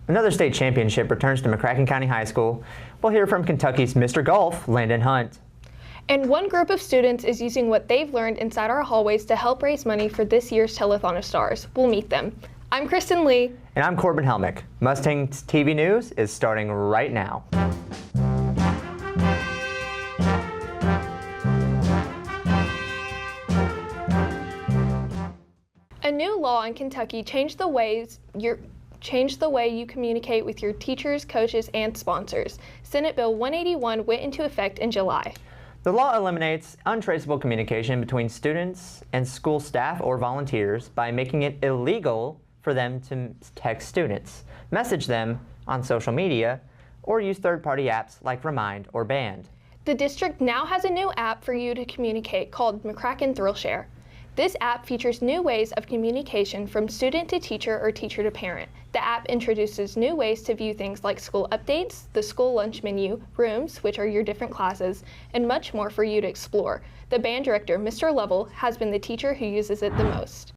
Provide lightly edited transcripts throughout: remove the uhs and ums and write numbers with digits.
Another state championship returns to McCracken County High School. We'll hear from Kentucky's Mr. Golf, Landon Hunt. And one group of students is using what they've learned inside our hallways to help raise money for this year's Telethon of Stars. We'll meet them. I'm Kristen Lee. And I'm Corbin Helmick. Mustang TV News is starting right now. A new law in Kentucky changed the way you communicate with your teachers, coaches, and sponsors. Senate Bill 181 went into effect in July. The law eliminates untraceable communication between students and school staff or volunteers by making it illegal for them to text students, message them on social media, or use third-party apps like Remind or Band. The district now has a new app for you to communicate called McCracken ThrillShare. This app features new ways of communication from student to teacher or teacher to parent. The app introduces new ways to view things like school updates, the school lunch menu, rooms, which are your different classes, and much more for you to explore. The band director, Mr. Lovell, has been the teacher who uses it the most.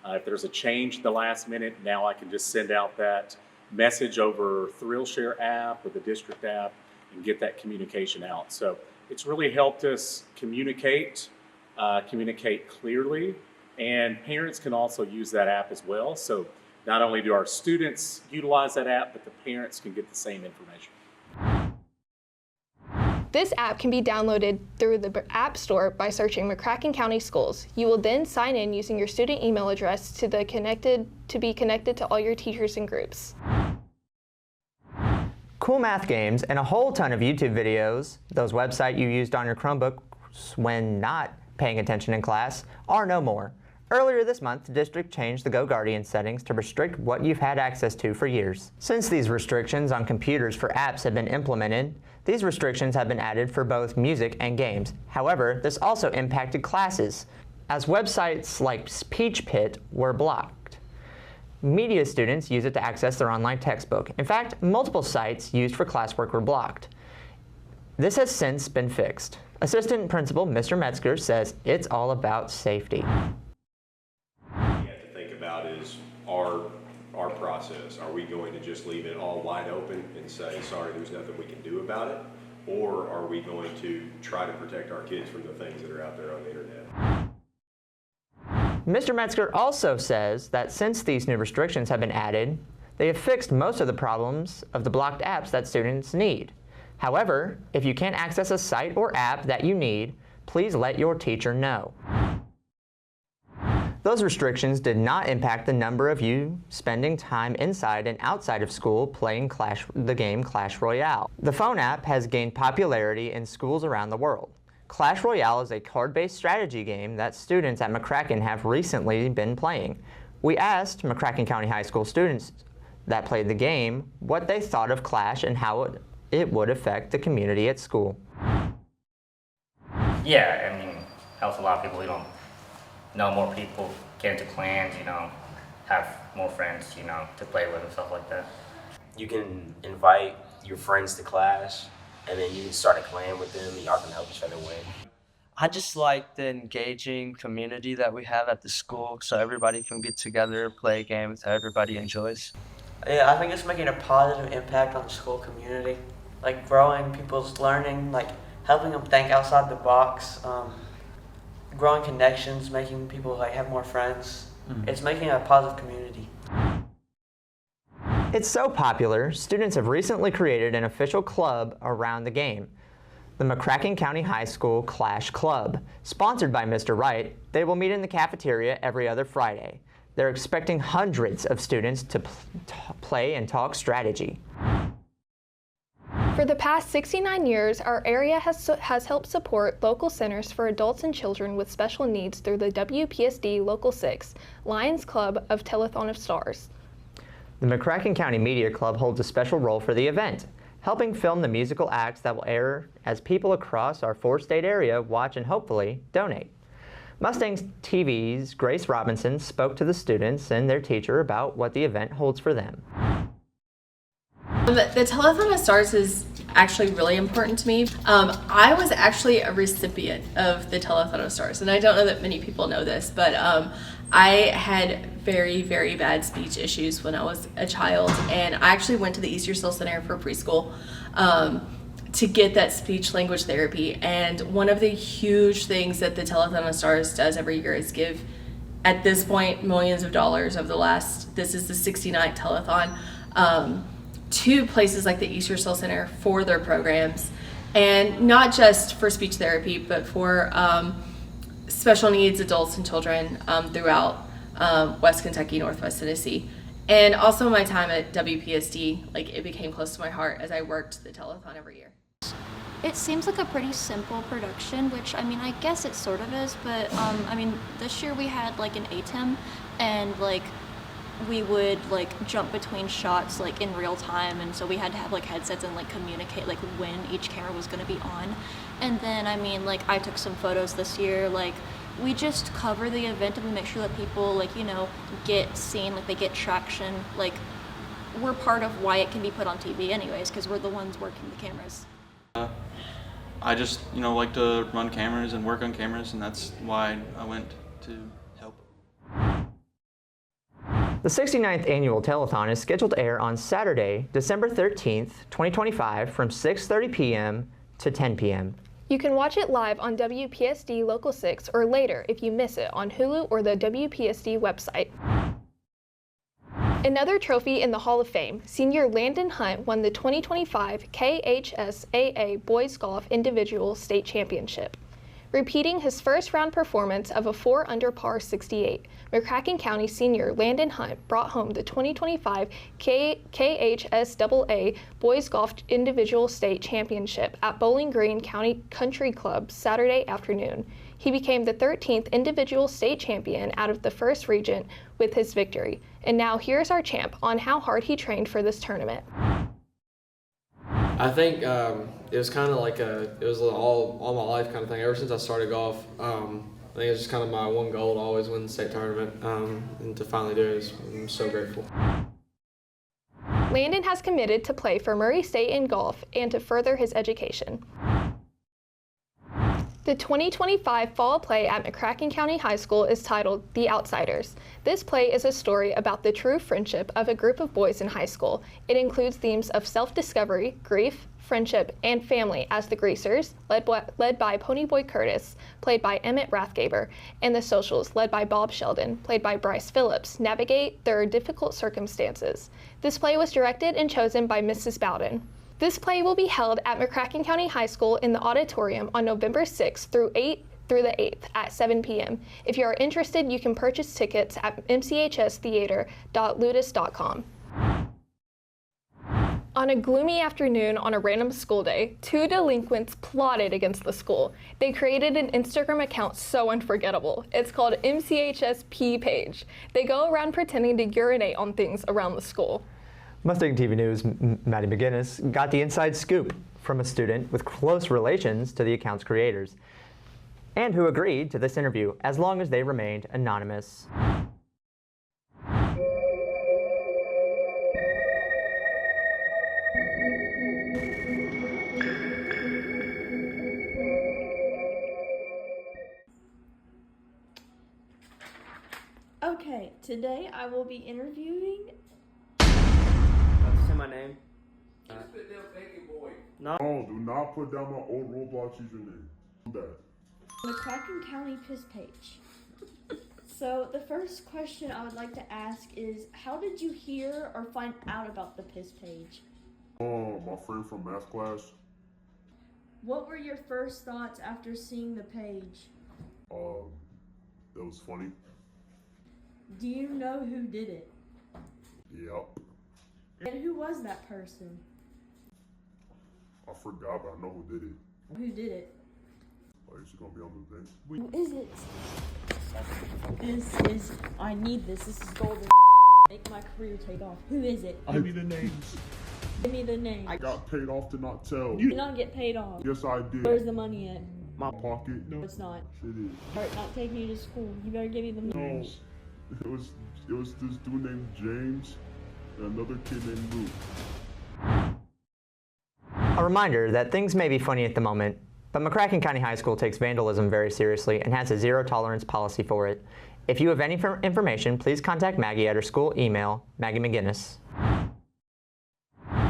If there's a change at the last minute, now I can just send out that message over ThrillShare app or the district app and get that communication out. So it's really helped us communicate clearly, and parents can also use that app as well. So not only do our students utilize that app, but the parents can get the same information. This app can be downloaded through the App Store by searching McCracken County Schools. You will then sign in using your student email address to be connected to all your teachers and groups. Cool math games and a whole ton of YouTube videos, those websites you used on your Chromebook when not paying attention in class, are no more. Earlier this month, the district changed the GoGuardian settings to restrict what you've had access to for years. Since these restrictions on computers for apps have been implemented, these restrictions have been added for both music and games. However, this also impacted classes, as websites like Peach Pit were blocked. Media students use it to access their online textbook. In fact, multiple sites used for classwork were blocked. This has since been fixed. Assistant Principal Mr. Metzger says it's all about safety. What you have to think about is our process. Are we going to just leave it all wide open and say, sorry, there's nothing we can do about it? Or are we going to try to protect our kids from the things that are out there on the internet? Mr. Metzger also says that since these new restrictions have been added, they have fixed most of the problems of the blocked apps that students need. However, if you can't access a site or app that you need, please let your teacher know. Those restrictions did not impact the number of you spending time inside and outside of school playing the game Clash Royale. The phone app has gained popularity in schools around the world. Clash Royale is a card-based strategy game that students at McCracken have recently been playing. We asked McCracken County High School students that played the game what they thought of Clash and how it would affect the community at school. Yeah, I mean, helps a lot of people, know more people, get into clans, have more friends, to play with and stuff like that. You can invite your friends to Clash, and then you can start a clan with them, and y'all can help each other win. I just like the engaging community that we have at the school, so everybody can get together, play games that everybody enjoys. Yeah, I think it's making a positive impact on the school community, like growing people's learning, like helping them think outside the box, growing connections, making people have more friends. It's making a positive community. It's so popular, students have recently created an official club around the game, the McCracken County High School Clash Club. Sponsored by Mr. Wright, they will meet in the cafeteria every other Friday. They're expecting hundreds of students to play and talk strategy. For the past 69 years, our area has helped support local centers for adults and children with special needs through the WPSD Local 6, Lions Club of Telethon of Stars. The McCracken County Media Club holds a special role for the event, helping film the musical acts that will air as people across our four-state area watch and hopefully donate. Mustang TV's Grace Robinson spoke to the students and their teacher about what the event holds for them. The Telethon of Stars is actually really important to me. I was actually a recipient of the Telethon of Stars, and I don't know that many people know this, but I had very, very bad speech issues when I was a child, and I actually went to the East Russell Center for preschool to get that speech language therapy. And one of the huge things that the Telethon of Stars does every year is give, at this point, millions of dollars over the last, this is the 69th telethon, to places like the East Russell Center for their programs, and not just for speech therapy, but for special needs adults and children throughout West Kentucky, Northwest Tennessee. And also my time at WPSD, like, it became close to my heart as I worked the telethon every year. It seems like a pretty simple production, which, I mean, I guess it sort of is, but I mean, this year we had like an ATEM, and like we would like jump between shots like in real time, and so we had to have like headsets and like communicate like when each camera was going to be on. And then, I mean, like, I took some photos this year. Like, we just cover the event and we make sure that people, like, you know, get seen, like they get traction. Like, we're part of why it can be put on TV anyways, because we're the ones working the cameras. I just, you know, like to run cameras and work on cameras, and that's why I went to help. The 69th annual telethon is scheduled to air on Saturday, December 13th, 2025 from 6:30 p.m. to 10 p.m. You can watch it live on WPSD Local 6 or later if you miss it on Hulu or the WPSD website. Another trophy in the Hall of Fame, senior Landon Hunt won the 2025 KHSAA Boys Golf Individual State Championship. Repeating his first round performance of a 4 under par 68, McCracken County senior Landon Hunt brought home the 2025 KHSAA Boys Golf Individual State Championship at Bowling Green County Country Club Saturday afternoon. He became the 13th individual state champion out of the first region with his victory. And now here's our champ on how hard he trained for this tournament. I think it was kind of like it was all my life kind of thing. Ever since I started golf, I think it's just kind of my one goal to always win the state tournament, and to finally do it, I'm so grateful. Landon has committed to play for Murray State in golf and to further his education. The 2025 fall play at McCracken County High School is titled The Outsiders. This play is a story about the true friendship of a group of boys in high school. It includes themes of self-discovery, grief, friendship, and family as the Greasers, led by Ponyboy Curtis, played by Emmett Rathgaber, and the Socials, led by Bob Sheldon, played by Bryce Phillips, navigate their difficult circumstances. This play was directed and chosen by Mrs. Bowden. This play will be held at McCracken County High School in the auditorium on November 6th through the 8th at 7 p.m. If you are interested, you can purchase tickets at mchstheater.ludus.com. On a gloomy afternoon on a random school day, 2 delinquents plotted against the school. They created an Instagram account so unforgettable. It's called MCHSP Page. They go around pretending to urinate on things around the school. Mustang TV News' Maddie McGinnis got the inside scoop from a student with close relations to the account's creators, and who agreed to this interview as long as they remained anonymous. Okay, today I will be interviewing. Say my name. No, do not put down my old Roblox username. Do that. McCracken County Piss Page. So the first question I would like to ask is, how did you hear or find out about the Piss Page? My friend from math class. What were your first thoughts after seeing the page? It was funny. Do you know who did it? Yep. And who was that person? I forgot, but I know who did it. Who did it? Oh, is she gonna be on the thing? Who is it? I need this. This is golden. Make my career take off. Who is it? Give me the names. Give me the name. I got paid off to not tell. You did not get paid off. Yes, I did. Where's the money at? My pocket. No, it's not. It is. Alright, not taking you to school. You better give me the money. No. It was this dude named James and another kid named Luke. A reminder that things may be funny at the moment, but McCracken County High School takes vandalism very seriously and has a zero-tolerance policy for it. If you have any information, please contact Maggie at her school email, Maggie McGinnis.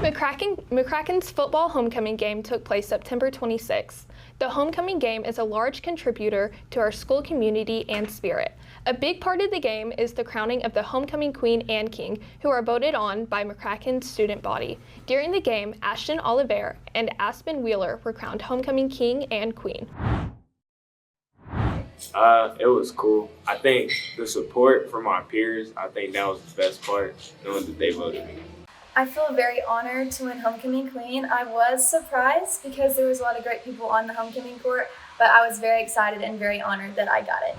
McCracken's football homecoming game took place September 26th. The homecoming game is a large contributor to our school community and spirit. A big part of the game is the crowning of the homecoming queen and king, who are voted on by McCracken's student body. During the game, Ashton Oliver and Aspen Wheeler were crowned homecoming king and queen. It was cool. I think the support from our peers, I think that was the best part, knowing that they voted me. I feel very honored to win homecoming queen. I was surprised because there was a lot of great people on the homecoming court, but I was very excited and very honored that I got it.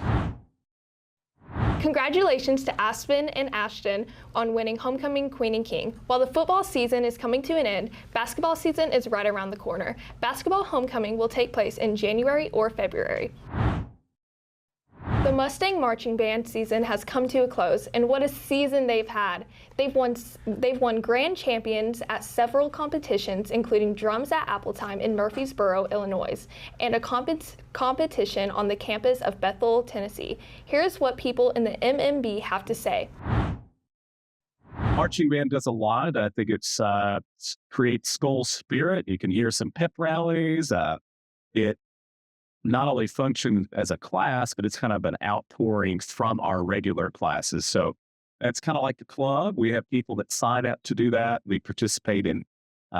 Congratulations to Aspen and Ashton on winning homecoming queen and king. While the football season is coming to an end, basketball season is right around the corner. Basketball homecoming will take place in January or February. The Mustang marching band season has come to a close, and what a season they've had. They've won grand champions at several competitions, including drums at Appletime in Murfreesboro, Illinois, and a competition on the campus of Bethel, Tennessee. Here's what people in the MMB have to say. Marching band does a lot. I think it creates school spirit. You can hear some pep rallies. It not only function as a class, but it's kind of an outpouring from our regular classes. So that's kind of like the club. We have people that sign up to do that. We participate in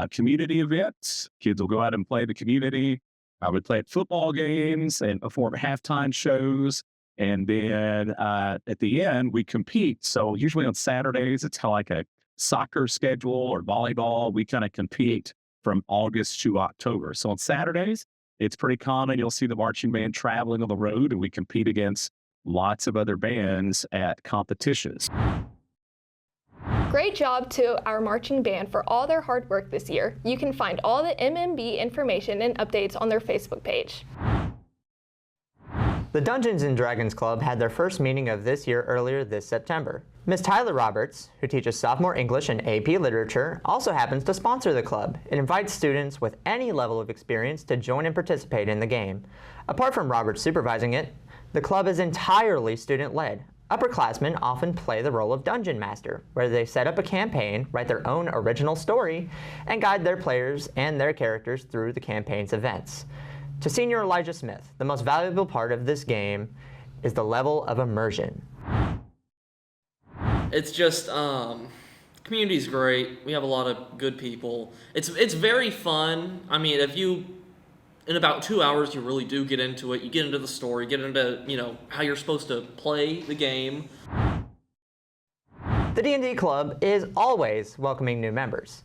community events. Kids will go out and play the community. I would play at football games and perform halftime shows. And then at the end, we compete. So usually on Saturdays, it's kind of like a soccer schedule or volleyball. We kind of compete from August to October. So on Saturdays, it's pretty common. You'll see the marching band traveling on the road, and we compete against lots of other bands at competitions. Great job to our marching band for all their hard work this year. You can find all the MMB information and updates on their Facebook page. The Dungeons & Dragons Club had their first meeting of this year earlier this September. Ms. Tyler Roberts, who teaches sophomore English and AP Literature, also happens to sponsor the club. It invites students with any level of experience to join and participate in the game. Apart from Roberts supervising it, the club is entirely student-led. Upperclassmen often play the role of Dungeon Master, where they set up a campaign, write their own original story, and guide their players and their characters through the campaign's events. To Senior Elijah Smith, the most valuable part of this game is the level of immersion. It's just, community's great. We have a lot of good people. It's very fun. I mean, in about 2 hours, you really do get into it. You get into the story, get into, how you're supposed to play the game. The D&D Club is always welcoming new members.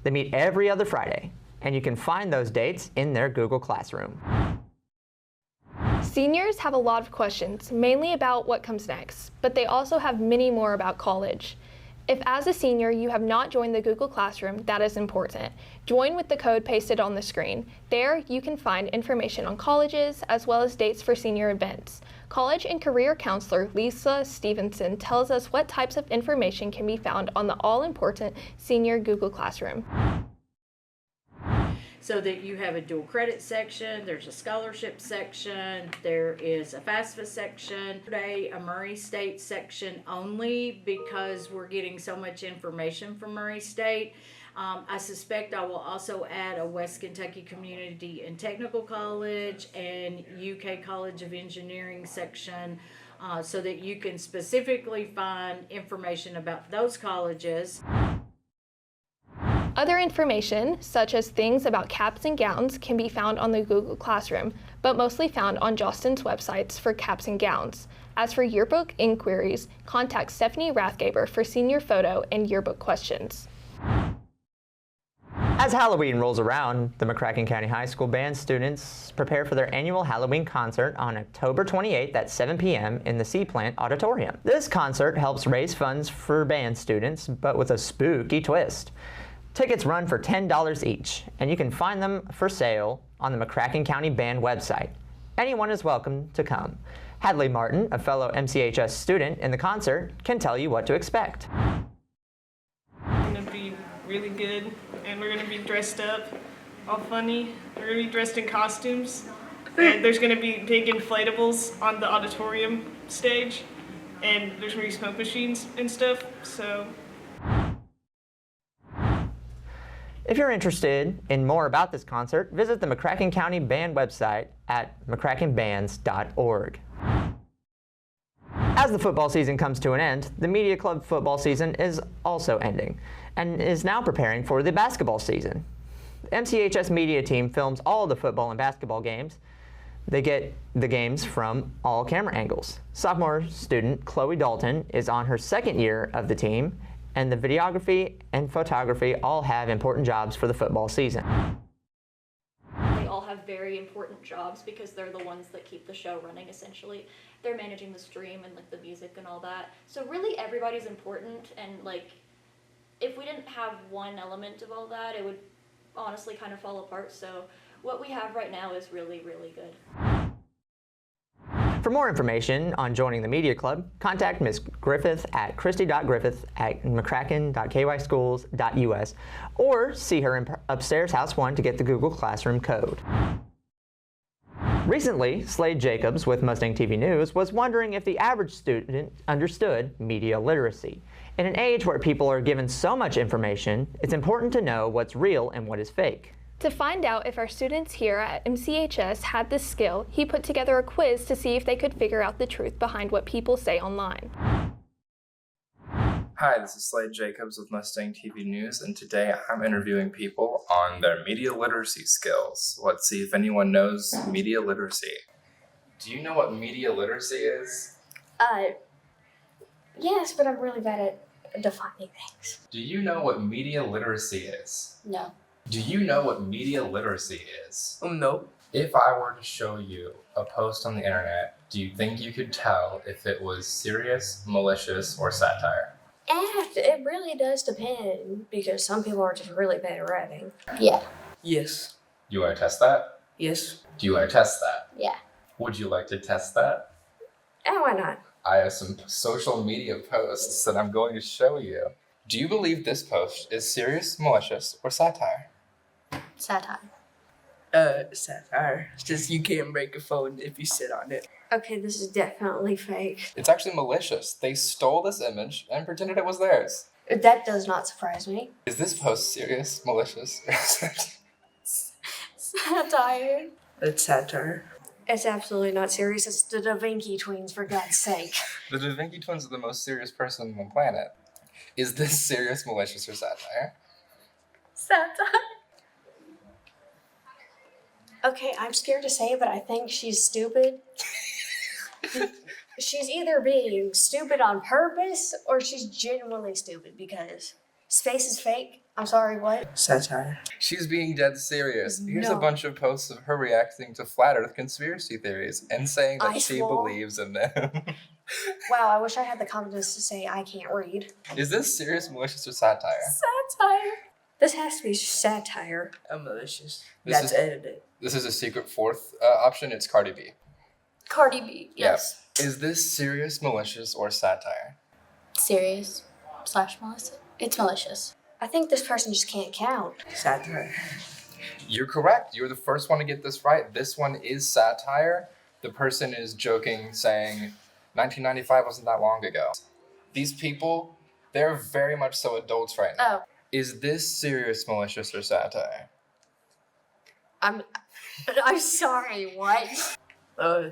They meet every other Friday, and you can find those dates in their Google Classroom. Seniors have a lot of questions, mainly about what comes next, but they also have many more about college. If as a senior you have not joined the Google Classroom, that is important. Join with the code pasted on the screen. There you can find information on colleges as well as dates for senior events. College and career counselor Lisa Stevenson tells us what types of information can be found on the all-important senior Google Classroom. So that you have a dual credit section, there's a scholarship section, there is a FAFSA section, today a Murray State section only because we're getting so much information from Murray State. I suspect I will also add a West Kentucky Community and Technical College and UK College of Engineering section so that you can specifically find information about those colleges. Other information, such as things about caps and gowns, can be found on the Google Classroom, but mostly found on Jostens websites for caps and gowns. As for yearbook inquiries, contact Stephanie Rathgaber for senior photo and yearbook questions. As Halloween rolls around, the McCracken County High School band students prepare for their annual Halloween concert on October 28th at 7 p.m. in the C-Plant Auditorium. This concert helps raise funds for band students, but with a spooky twist. Tickets run for $10 each, and you can find them for sale on the McCracken County Band website. Anyone is welcome to come. Hadley Martin, a fellow MCHS student in the concert, can tell you what to expect. It's going to be really good, and we're going to be dressed up all funny. They're gonna be dressed in costumes, and there's gonna be big inflatables on the auditorium stage, and there's gonna be smoke machines and stuff. So. If you're interested in more about this concert, visit the McCracken County Band website at mccrackenbands.org. As the football season comes to an end, the Media Club football season is also ending and is now preparing for the basketball season. The MCHS media team films all the football and basketball games. They get the games from all camera angles. Sophomore student Chloe Dalton is on her second year of the team, and the videography and photography all have important jobs for the football season. They all have very important jobs because they're the ones that keep the show running, essentially. They're managing the stream and like the music and all that. So really everybody's important, and like if we didn't have one element of all that, it would honestly kind of fall apart. So what we have right now is really, really good. For more information on joining the Media Club, contact Ms. Griffith at christy.griffith@mccracken.kyschools.us or see her in upstairs House 1 to get the Google Classroom code. Recently, Slade Jacobs with Mustang TV News was wondering if the average student understood media literacy. In an age where people are given so much information, it's important to know what's real and what is fake. To find out if our students here at MCHS had this skill, he put together a quiz to see if they could figure out the truth behind what people say online. Hi, this is Slade Jacobs with Mustang TV News, and today I'm interviewing people on their media literacy skills. Let's see if anyone knows media literacy. Do you know what media literacy is? Yes, but I'm really bad at defining things. Do you know what media literacy is? No. Do you know what media literacy is? No. If I were to show you a post on the internet, do you think you could tell if it was serious, malicious, or satire? It really does depend, because some people are just really bad at writing. Yeah. Yes. Do you want to test that? Yes. Do you want to test that? Yeah. Would you like to test that? Why not? I have some social media posts that I'm going to show you. Do you believe this post is serious, malicious, or satire? Satire. Satire. It's just you can't break a phone if you sit on it. Okay, this is definitely fake. It's actually malicious. They stole this image and pretended it was theirs. That does not surprise me. Is this post serious, malicious, or Satire. It's satire. It's absolutely not serious. It's the Da Vinci twins, for God's sake. The Da Vinci twins are the most serious person on the planet. Is this serious, malicious, or satire? Satire. Okay, I'm scared to say it, but I think she's stupid. She's either being stupid on purpose or she's genuinely stupid, because space is fake. I'm sorry, what? Satire. She's being dead serious. Here's a No. bunch of posts of her reacting to flat earth conspiracy theories and saying that Ice she wall. believes in them. Wow, I wish I had the confidence to say I can't read. Is this serious, malicious, or satire? Satire. This has to be satire. I'm malicious. This That's is- edited. This is a secret fourth option. It's Cardi B. Cardi B, yes. Yep. Is this serious, malicious, or satire? Serious / malicious. It's malicious. I think this person just can't count. Satire. You're correct. You're the first one to get this right. This one is satire. The person is joking, saying 1995 wasn't that long ago. These people, they're very much so adults right now. Oh, Is this serious, malicious, or satire? I'm sorry, what?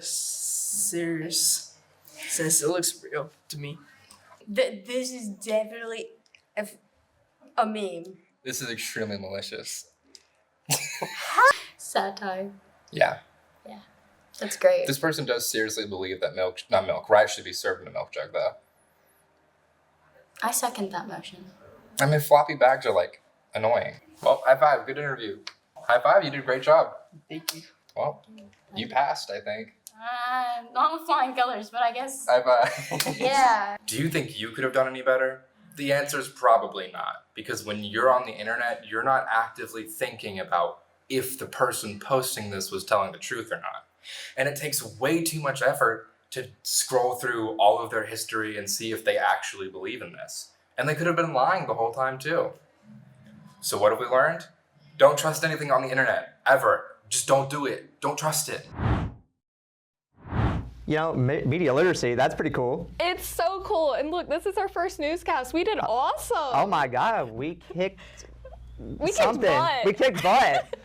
Serious. Since it looks real to me. This is definitely a meme. This is extremely malicious. Satire. Yeah. Yeah, that's great. This person does seriously believe that rice should be served in a milk jug, though. I second that motion. I mean, floppy bags are, like, annoying. Well, high five. Good interview. High five. You did a great job. Thank you. Well, you passed, I think. Not with flying colors, but I guess. High five. Yeah. Do you think you could have done any better? The answer is probably not. Because when you're on the internet, you're not actively thinking about if the person posting this was telling the truth or not. And it takes way too much effort to scroll through all of their history and see if they actually believe in this. And they could have been lying the whole time too. So what have we learned? Don't trust anything on the internet, ever. Just don't do it. Don't trust it. You know, media literacy, that's pretty cool. It's so cool. And look, this is our first newscast. We did awesome. Oh my God, we kicked something. Butt. We kicked butt.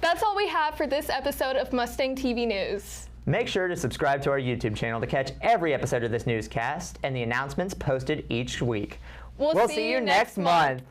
That's all we have for this episode of Mustang TV News. Make sure to subscribe to our YouTube channel to catch every episode of this newscast and the announcements posted each week. We'll see you next month.